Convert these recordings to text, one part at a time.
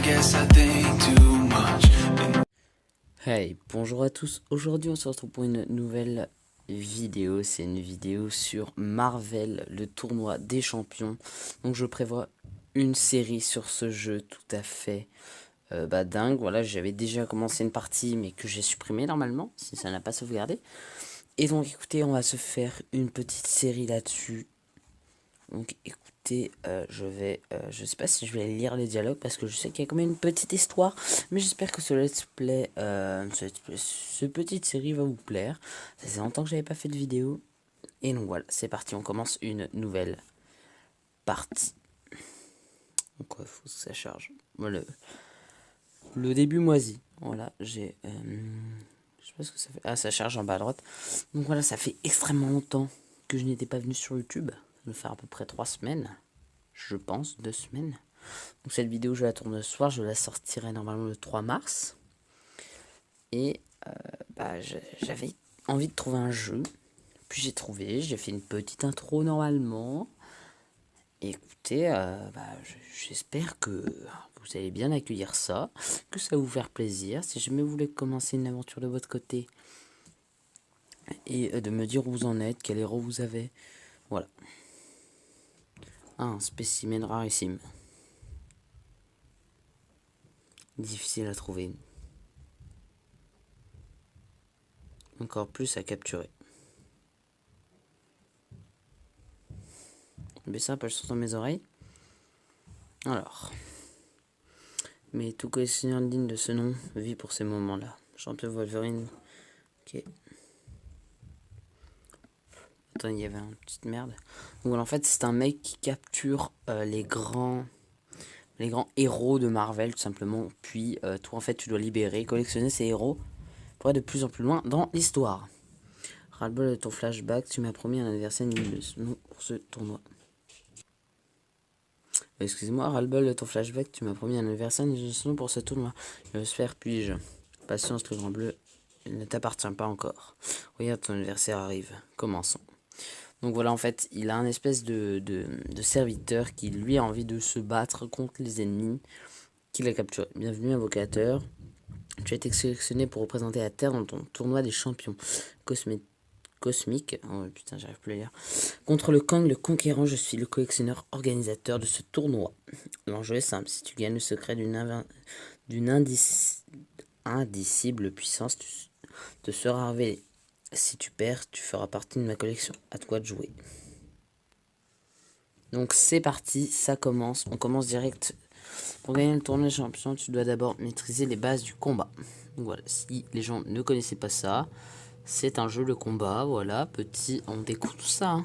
guess I think too much. Hey, bonjour à tous. Aujourd'hui, on se retrouve pour une nouvelle vidéo. C'est une vidéo sur Marvel, le tournoi des champions. Donc, je prévois une série sur ce jeu tout à fait dingue. Voilà, j'avais déjà commencé une partie, mais que j'ai supprimé normalement, si ça n'a pas sauvegardé. Et donc, écoutez, on va se faire une petite série là-dessus. Donc, écoutez, je sais pas si je vais lire les dialogues parce que je sais qu'il y a quand même une petite histoire, mais j'espère que ce let's play, ce petite série va vous plaire. Ça fait longtemps que j'avais pas fait de vidéo, et donc voilà, c'est parti, on commence une nouvelle partie. Donc, faut que ça charge. Voilà, le début moisi. Voilà, je sais pas ce que ça fait. Ah, ça charge en bas à droite. Donc voilà, ça fait extrêmement longtemps que je n'étais pas venu sur YouTube. Ça va faire à peu près 3 semaines. Je pense, 2 semaines. Donc cette vidéo, je la tourne ce soir. Je la sortirai normalement le 3 mars. Et j'avais envie de trouver un jeu. Puis j'ai trouvé. J'ai fait une petite intro normalement. Et écoutez, j'espère que vous allez bien accueillir ça. Que ça va vous faire plaisir. Si jamais vous voulez commencer une aventure de votre côté. Et de me dire où vous en êtes. Quel héros vous avez. Voilà. Un spécimen rarissime. Difficile à trouver. Encore plus à capturer. Baisser un peu le son dans mes oreilles. Alors. Mais tout collectionneur digne de ce nom vit pour ces moments-là. Champion Wolverine. Ok. Attends, il y avait une petite merde. Donc voilà, en fait, c'est un mec qui capture les grands héros de Marvel, tout simplement. Puis, toi, en fait, tu dois libérer, collectionner ces héros pour aller de plus en plus loin dans l'histoire. Ras-le-bol de ton flashback, tu m'as promis un anniversaire de ce nom pour ce tournoi. Excuse-moi, ras-le-bol de ton flashback, tu m'as promis un anniversaire de ce nom pour ce tournoi. J'espère, puis-je. Patience, le grand bleu, il ne t'appartient pas encore. Regarde, ton anniversaire arrive. Commençons. Donc voilà, en fait, il a un espèce de serviteur qui, lui, a envie de se battre contre les ennemis qu'il a capturés. Bienvenue, invocateur. Tu as été sélectionné pour représenter la Terre dans ton tournoi des champions cosmique. Oh putain, j'arrive plus à lire. Contre le Kang, le conquérant, je suis le collectionneur organisateur de ce tournoi. L'enjeu est simple. Si tu gagnes le secret d'une indicible puissance, te sera révélé. Si tu perds, tu feras partie de ma collection. À toi de jouer. Donc c'est parti, ça commence. On commence direct. Pour gagner le tournoi des champions, tu dois d'abord maîtriser les bases du combat. Donc voilà, si les gens ne connaissaient pas ça, c'est un jeu de combat. Voilà, petit, on découvre tout ça. Hein.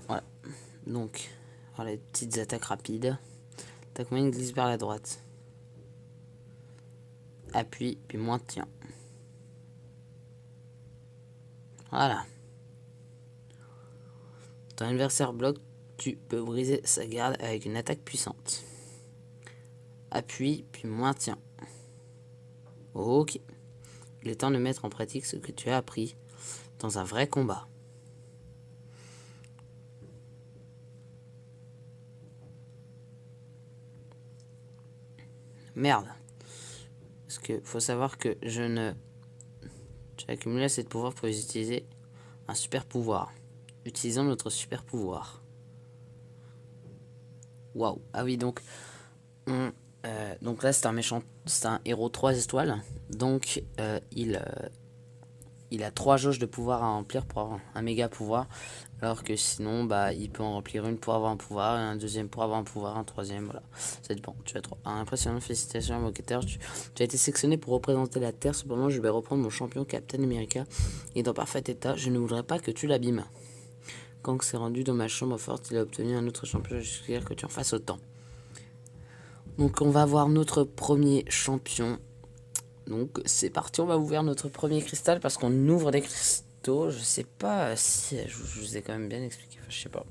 Voilà. Donc, voilà, les petites attaques rapides. Attaque moyenne glisse vers la droite. Appuie, puis maintien. Voilà. Ton adversaire bloque, tu peux briser sa garde avec une attaque puissante. Appuie, puis maintien. Ok. Il est temps de mettre en pratique ce que tu as appris dans un vrai combat. Merde. Parce que faut savoir que j'ai accumulé assez de pouvoir pour utiliser un super pouvoir. Utilisons notre super pouvoir. Waouh. Ah oui, donc donc là c'est un héros 3 étoiles. Donc il a 3 jauges de pouvoir à remplir pour avoir un méga pouvoir. Alors que sinon il peut en remplir une pour avoir un pouvoir, un deuxième pour avoir un pouvoir, un troisième, voilà. Ça dépend. Tu as 3. Impressionnant, félicitations invocateur. Tu as été sélectionné pour représenter la Terre. Cependant je vais reprendre mon champion Captain America. Il est en parfait état. Je ne voudrais pas que tu l'abîmes. Kang s'est rendu dans ma chambre forte, il a obtenu un autre champion, je suis sûr que tu en fasses autant. Donc on va voir notre premier champion. Donc c'est parti, on va ouvrir notre premier cristal parce qu'on ouvre des cristaux. Je sais pas si je vous ai quand même bien expliqué, enfin, je sais pas.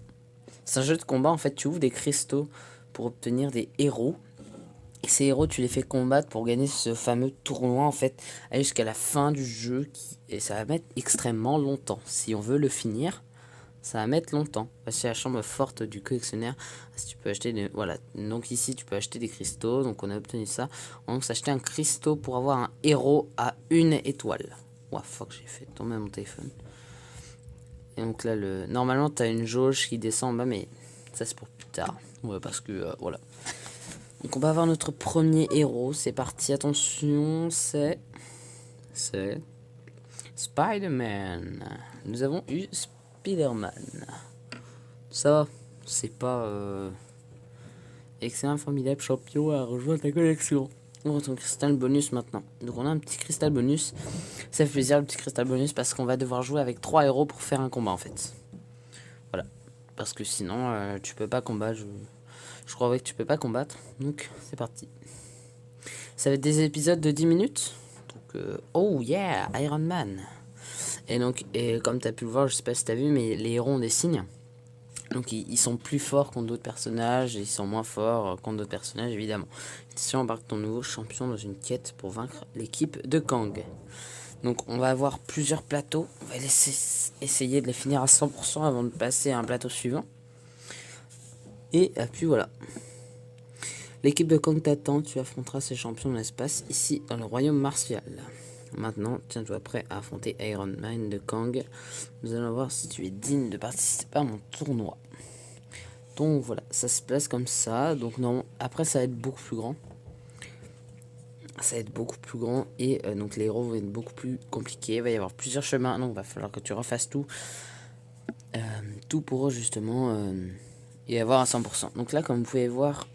C'est un jeu de combat, en fait tu ouvres des cristaux pour obtenir des héros. Et ces héros tu les fais combattre pour gagner ce fameux tournoi en fait, aller jusqu'à la fin du jeu. Et ça va mettre extrêmement longtemps si on veut le finir. Ça va mettre longtemps. Voici la chambre forte du collectionneur. Si tu peux acheter des... Voilà. Donc ici, tu peux acheter des cristaux. Donc on a obtenu ça. On va s'acheter un cristaux pour avoir un héros à 1 étoile. Ouah, fuck, j'ai fait tomber mon téléphone. Et donc là, normalement, tu as une jauge qui descend en bas, mais ça, c'est pour plus tard. Ouais, parce que, voilà. Donc on va avoir notre premier héros. C'est parti. Attention, c'est Spider-Man. Nous avons eu Spider-Man. Ça va. C'est pas... excellent, formidable champion à rejoindre ta collection. On retrouve cristal bonus maintenant. Donc on a un petit cristal bonus. Ça fait plaisir le petit cristal bonus parce qu'on va devoir jouer avec 3 héros pour faire un combat en fait. Voilà. Parce que sinon tu peux pas combattre. Je crois que tu peux pas combattre. Donc c'est parti. Ça va être des épisodes de 10 minutes. Donc oh yeah, Iron Man. Et donc comme tu as pu le voir, je sais pas si tu as vu, mais les héros ont des signes. Donc ils sont plus forts contre d'autres personnages et ils sont moins forts contre d'autres personnages évidemment. Attention, embarque ton nouveau champion dans une quête pour vaincre l'équipe de Kang. Donc on va avoir plusieurs plateaux. On va essayer de les finir à 100% avant de passer à un plateau suivant. Et puis voilà. L'équipe de Kang t'attend. Tu affronteras ces champions dans l'espace ici dans le royaume martial. Maintenant, tiens-toi prêt à affronter Iron Man de Kang. Nous allons voir si tu es digne de participer à mon tournoi. Donc voilà, ça se place comme ça. Donc non, après ça va être beaucoup plus grand. Ça va être beaucoup plus grand et donc les héros vont être beaucoup plus compliqués. Il va y avoir plusieurs chemins, donc il va falloir que tu refasses tout. Tout pour justement y avoir à 100%. Donc là, comme vous pouvez voir,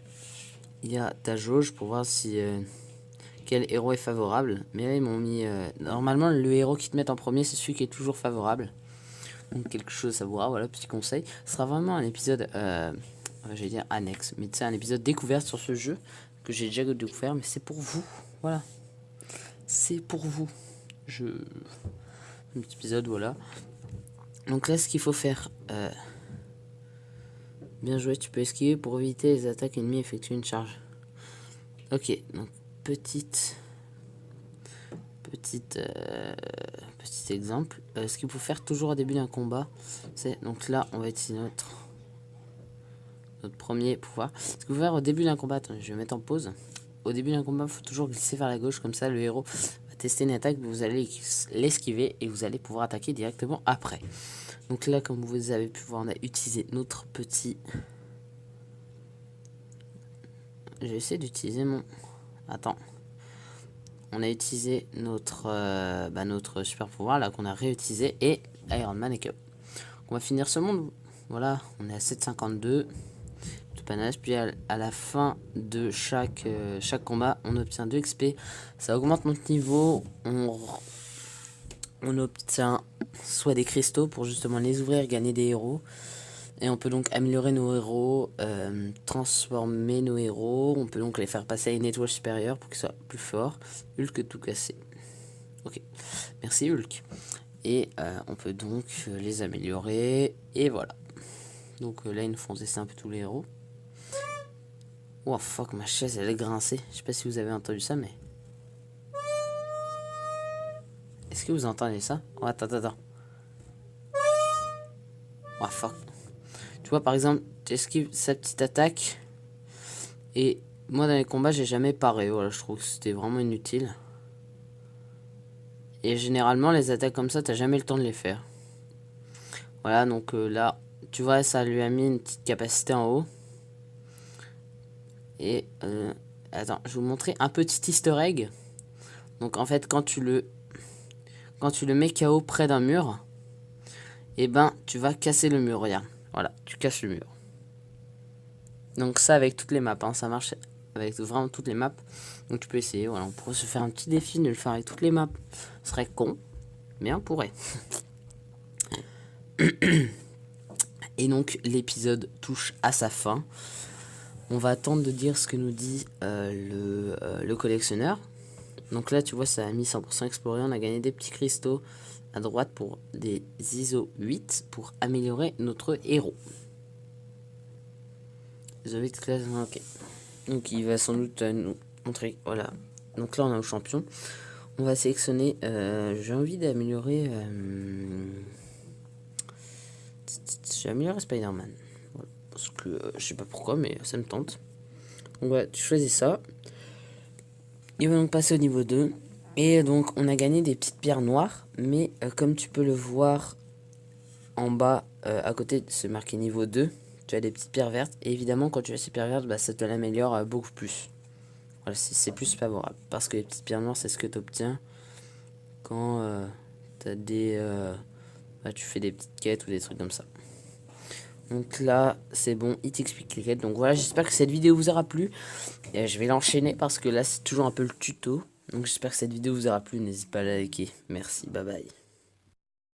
il y a ta jauge pour voir si quel héros est favorable. Mais là, ils m'ont mis... normalement, le héros qui te met en premier, c'est celui qui est toujours favorable. Donc quelque chose à savoir, voilà, petit conseil. Ce sera vraiment un épisode, j'allais dire annexe, mais c'est un épisode découverte sur ce jeu, que j'ai déjà découvert, mais c'est pour vous, voilà. C'est pour vous. Un petit épisode, voilà. Donc là, ce qu'il faut faire... bien joué, tu peux esquiver pour éviter les attaques ennemies et effectuer une charge. Ok, donc petit exemple. Ce qu'il faut faire toujours au début d'un combat, c'est donc là on va utiliser notre premier pouvoir. Ce qu'il faut faire au début d'un combat, attends, je vais mettre en pause. Au début d'un combat, il faut toujours glisser vers la gauche, comme ça le héros va tester une attaque, vous allez l'esquiver et vous allez pouvoir attaquer directement après. Donc là, comme vous avez pu voir, on a utilisé notre petit... J'ai essayé d'utiliser mon... Attends. On a utilisé notre super pouvoir là qu'on a réutilisé et Iron Man est KO. On va finir ce monde. Voilà, on est à 752. Tout panache. Puis à la fin de chaque combat, on obtient 2 XP. Ça augmente notre niveau. On obtient soit des cristaux pour justement les ouvrir, gagner des héros. Et on peut donc améliorer nos héros, transformer nos héros. On peut donc les faire passer à une étoile supérieure pour qu'ils soient plus forts. Hulk tout cassé. Ok, merci Hulk. Et on peut donc les améliorer. Et voilà. Donc là, ils nous font tester un peu tous les héros. Oh fuck, ma chaise elle est grincée. Je sais pas si vous avez entendu ça, mais... Est-ce que vous entendez ça? Oh, attends. Oh fuck. Tu vois, par exemple, tu esquives sa petite attaque. Et moi, dans les combats, j'ai jamais paré. Voilà, je trouve que c'était vraiment inutile. Et généralement, les attaques comme ça, t'as jamais le temps de les faire. Voilà, donc là, tu vois, ça lui a mis une petite capacité en haut. Et, attends, je vais vous montrer un petit easter egg. Donc, en fait, quand tu le mets KO près d'un mur, et ben, tu vas casser le mur, regarde. Voilà, tu casses le mur. Donc ça avec toutes les maps, hein, ça marche avec vraiment toutes les maps. Donc tu peux essayer, voilà, on pourrait se faire un petit défi de le faire avec toutes les maps. Ce serait con, mais on pourrait. Et donc l'épisode touche à sa fin. On va attendre de dire ce que nous dit le collectionneur. Donc là tu vois ça a mis 100% exploré, on a gagné des petits cristaux à droite pour des ISO 8 pour améliorer notre héros. ISO 8 classe, ok. Donc il va sans doute nous montrer, voilà. Donc là on a le champion. On va sélectionner, j'ai envie d'améliorer... j'ai amélioré Spider-Man. Voilà. Parce que je sais pas pourquoi, mais ça me tente. Donc voilà, tu choisis ça. Il va donc passer au niveau 2. Et donc on a gagné des petites pierres noires. Mais comme tu peux le voir en bas, à côté, c'est marqué niveau 2. Tu as des petites pierres vertes. Et évidemment, quand tu as ces pierres vertes, bah, ça te l'améliore beaucoup plus. Voilà, c'est plus favorable. Parce que les petites pierres noires, c'est ce que tu obtiens quand tu as des... bah, tu fais des petites quêtes ou des trucs comme ça. Donc là, c'est bon, il t'explique les quêtes. Donc voilà, j'espère que cette vidéo vous aura plu. Et je vais l'enchaîner parce que là, c'est toujours un peu le tuto. Donc j'espère que cette vidéo vous aura plu. N'hésitez pas à la liker. Merci, bye bye.